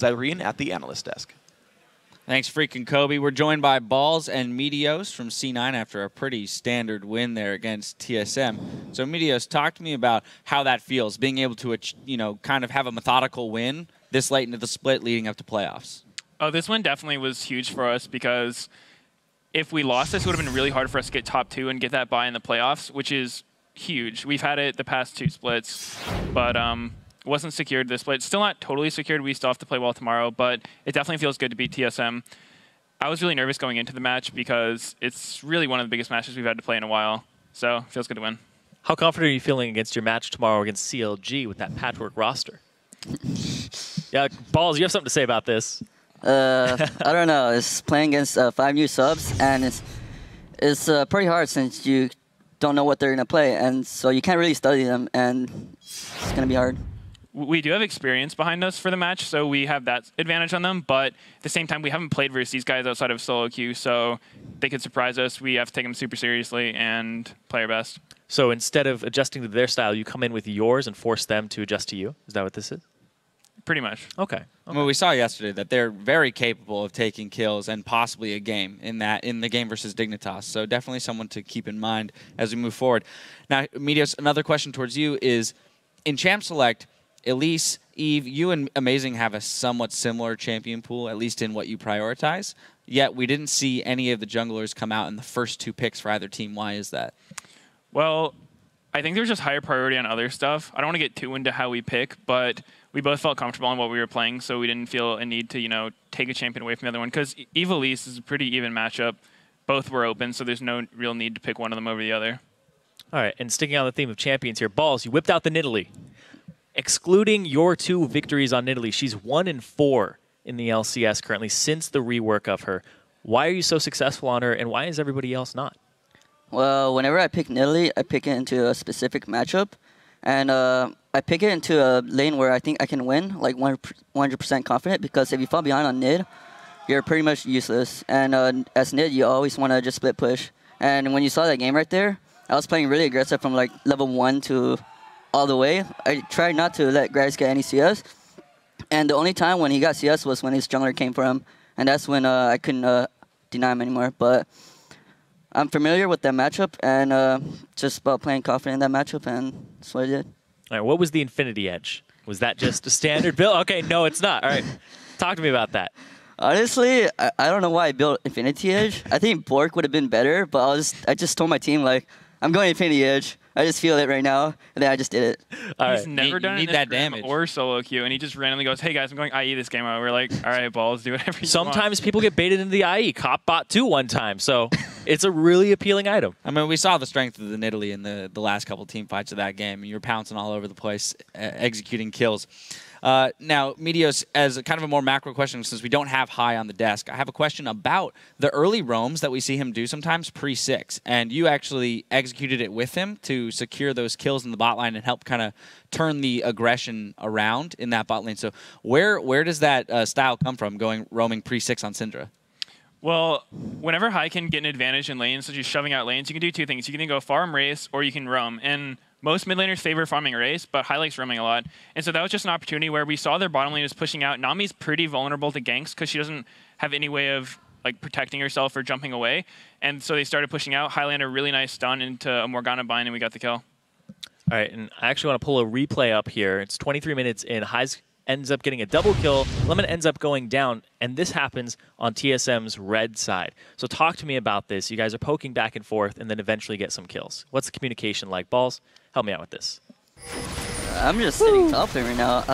Irene at the analyst desk. Thanks, freaking Kobe. We're joined by Balls and Meteos from C9 after a pretty standard win there against TSM. So, Meteos, talk to me about how that feels, being able to, kind of have a methodical win this late into the split leading up to playoffs. Oh, this one definitely was huge for us because if we lost this, it would have been really hard for us to get top 2 and get that bye in the playoffs, which is huge. We've had it the past 2 splits, but wasn't secured this split. Still not totally secured. We still have to play well tomorrow, but it definitely feels good to beat TSM. I was really nervous going into the match because it's really one of the biggest matches we've had to play in a while, so it feels good to win. How confident are you feeling against your match tomorrow against CLG with that patchwork roster? Yeah, Balls, you have something to say about this. I don't know. It's playing against 5 new subs, and it's pretty hard since you don't know what they're going to play, and so you can't really study them, and it's going to be hard. We do have experience behind us for the match, so we have that advantage on them, but at the same time, we haven't played versus these guys outside of solo queue, so they could surprise us. We have to take them super seriously and play our best. So instead of adjusting to their style, you come in with yours and force them to adjust to you? Is that what this is? Pretty much. Okay. Well, we saw yesterday that they're very capable of taking kills and possibly a game in the game versus Dignitas. So definitely someone to keep in mind as we move forward. Now, Meteos, another question towards you is, in Champ Select, Elise, Eve, you and Amazing have a somewhat similar champion pool, at least in what you prioritize. Yet we didn't see any of the junglers come out in the first 2 picks for either team. Why is that? Well, I think there's just higher priority on other stuff. I don't want to get too into how we pick, but we both felt comfortable in what we were playing, so we didn't feel a need to, take a champion away from the other one. Because Eve Elise is a pretty even matchup. Both were open, so there's no real need to pick one of them over the other. All right, and sticking on the theme of champions here, Balls, you whipped out the Nidalee. Excluding your 2 victories on Nidalee, she's 1-4 in the LCS currently since the rework of her. Why are you so successful on her, and why is everybody else not? Well, whenever I pick Nidalee, I pick it into a specific matchup, and I pick it into a lane where I think I can win, like 100% confident, because if you fall behind on Nid, you're pretty much useless. And as Nid, you always want to just split push. And when you saw that game right there, I was playing really aggressive from like level 1 to all the way. I tried not to let Graves get any CS. And the only time when he got CS was when his jungler came for him. And that's when I couldn't deny him anymore. But I'm familiar with that matchup and just about playing confident in that matchup, and that's what I did. All right, what was the Infinity Edge? Was that just a standard build? Okay, no, it's not. All right, talk to me about that. Honestly, I don't know why I built Infinity Edge. I think Bork would have been better, but I just told my team, like, I'm going Infinity Edge. I just feel it right now, and then I just did it. He's never done it in that damage or solo queue, and he just randomly goes, "Hey guys, I'm going IE this game." We're like, "All right, Balls, do whatever you want." Sometimes people get baited into the IE. Cop bot 2 one time, so it's a really appealing item. I mean, we saw the strength of the Nidalee in the last couple team fights of that game. You were pouncing all over the place, executing kills. Now, Meteos, as kind of a more macro question, since we don't have High on the desk, I have a question about the early roams that we see him do sometimes pre-6. And you actually executed it with him to secure those kills in the bot lane and help kind of turn the aggression around in that bot lane. So where does that style come from, roaming pre-6 on Syndra? Well, whenever High can get an advantage in lanes, such as shoving out lanes, you can do 2 things. You can either go farm race or you can roam. And most mid laners favor farming race, but High likes roaming a lot. And so that was just an opportunity where we saw their bottom lane is pushing out. Nami's pretty vulnerable to ganks because she doesn't have any way of like protecting herself or jumping away. And so they started pushing out. High landed a really nice stun into a Morgana bind, and we got the kill. All right, and I actually want to pull a replay up here. It's 23 minutes in. Highs ends up getting a double kill. Lemon ends up going down, and this happens on TSM's red side. So talk to me about this. You guys are poking back and forth and then eventually get some kills. What's the communication like? Balls, help me out with this. I'm just sitting top lane right now.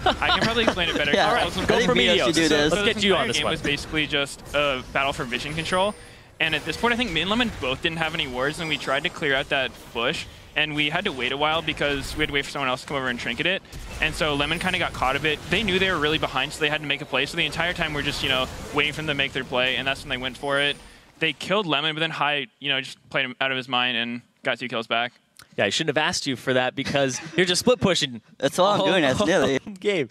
I can probably explain it better. Yeah, All right, go for Meteos. Let's get you on this game one. was basically just a battle for vision control. And at this point, I think me and Lemon both didn't have any wards, and we tried to clear out that bush. And we had to wait a while because we had to wait for someone else to come over and trinket it. And so Lemon kind of got caught a bit. They knew they were really behind, so they had to make a play. So the entire time we're just, waiting for them to make their play, and that's when they went for it. They killed Lemon, but then High, just played him out of his mind and got 2 kills back. Yeah, I shouldn't have asked you for that because you're just split pushing. That's all I'm doing. That's Nilly. Game.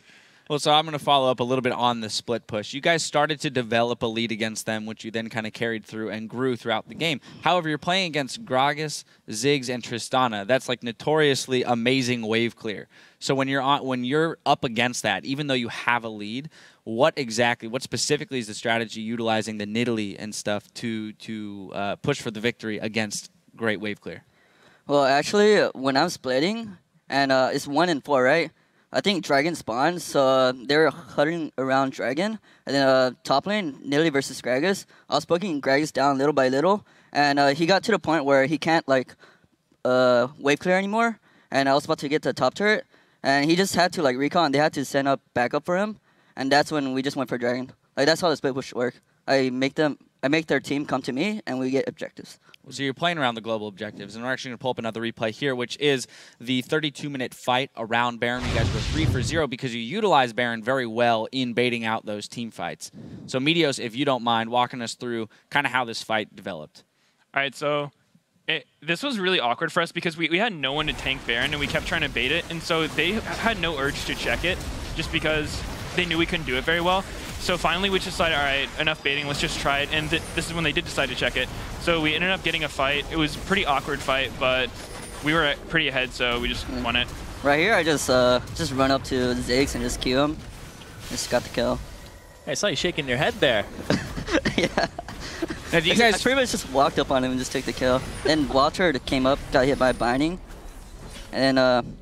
Well, so I'm going to follow up a little bit on the split push. You guys started to develop a lead against them, which you then kind of carried through and grew throughout the game. However, you're playing against Gragas, Ziggs, and Tristana. That's like notoriously amazing wave clear. So when you're up against that, even though you have a lead, what specifically is the strategy utilizing the Nidalee and stuff to push for the victory against great wave clear? Well, actually, when I'm splitting, and it's 1 and 4, right? I think Dragon spawns, so they're huddling around Dragon. And then top lane, Nidalee versus Gragas. I was poking Gragas down little by little, and he got to the point where he can't like wave clear anymore. And I was about to get to the top turret, and he just had to like recon. They had to send up backup for him, and that's when we just went for Dragon. Like that's how the split push work. I make their team come to me, and we get objectives. So you're playing around the global objectives, and we're actually going to pull up another replay here, which is the 32-minute fight around Baron. You guys were 3 for 0 because you utilize Baron very well in baiting out those team fights. So Meteos, if you don't mind, walking us through kind of how this fight developed. All right, so this was really awkward for us because we had no one to tank Baron, and we kept trying to bait it, and so they had no urge to check it just because they knew we couldn't do it very well. So finally, we just decided, all right, enough baiting, let's just try it. And this is when they did decide to check it. So we ended up getting a fight. It was a pretty awkward fight, but we were pretty ahead, so we just won it. Right here, I just run up to Ziggs and just kill him. Just got the kill. I saw you shaking your head there. Yeah. Now, do you guys I pretty much just walked up on him and just took the kill. Then Walter came up, got hit by binding, and then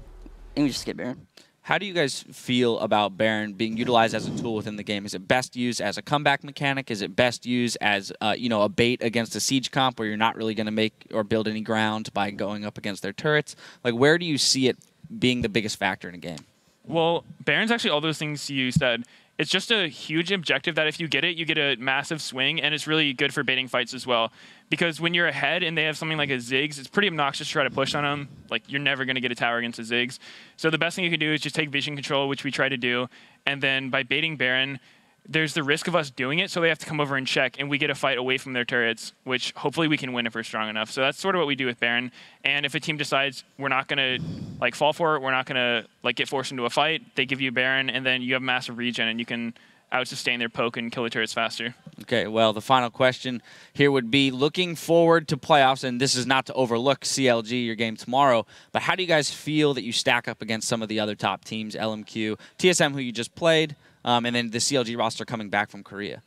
we just get Baron. How do you guys feel about Baron being utilized as a tool within the game? Is it best used as a comeback mechanic? Is it best used as a bait against a siege comp where you're not really going to make or build any ground by going up against their turrets? Like, where do you see it being the biggest factor in a game? Well, Baron's actually all those things you said. It's just a huge objective that if you get it, you get a massive swing, and it's really good for baiting fights as well. Because when you're ahead and they have something like a Ziggs, it's pretty obnoxious to try to push on them. Like, you're never going to get a tower against a Ziggs. So the best thing you can do is just take vision control, which we try to do, and then by baiting Baron, there's the risk of us doing it, so they have to come over and check, and we get a fight away from their turrets, which hopefully we can win if we're strong enough. So that's sort of what we do with Baron. And if a team decides we're not going to fall for it, we're not going to get forced into a fight, they give you Baron, and then you have massive regen, and you can out-sustain their poke and kill the turrets faster. Okay, well, the final question here would be looking forward to playoffs, and this is not to overlook CLG, your game tomorrow, but how do you guys feel that you stack up against some of the other top teams, LMQ, TSM, who you just played, and then the CLG roster coming back from Korea?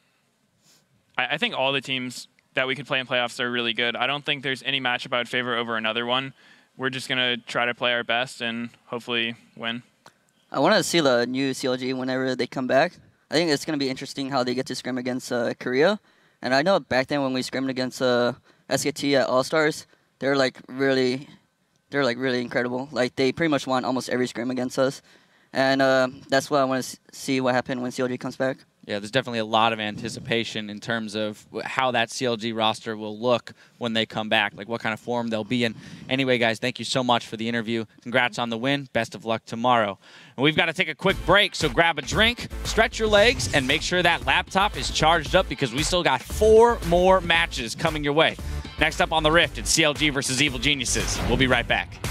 I think all the teams that we could play in playoffs are really good. I don't think there's any matchup I would favor over another one. We're just going to try to play our best and hopefully win. I want to see the new CLG whenever they come back. I think it's going to be interesting how they get to scrim against Korea. And I know back then when we scrimmed against SKT at All-Stars, they're really incredible. Like, they pretty much won almost every scrim against us. And that's what I want to see what happens when CLG comes back. Yeah, there's definitely a lot of anticipation in terms of how that CLG roster will look when they come back, like what kind of form they'll be in. Anyway, guys, thank you so much for the interview. Congrats on the win. Best of luck tomorrow. And we've got to take a quick break, so grab a drink, stretch your legs, and make sure that laptop is charged up because we still got 4 more matches coming your way. Next up on the Rift, it's CLG versus Evil Geniuses. We'll be right back.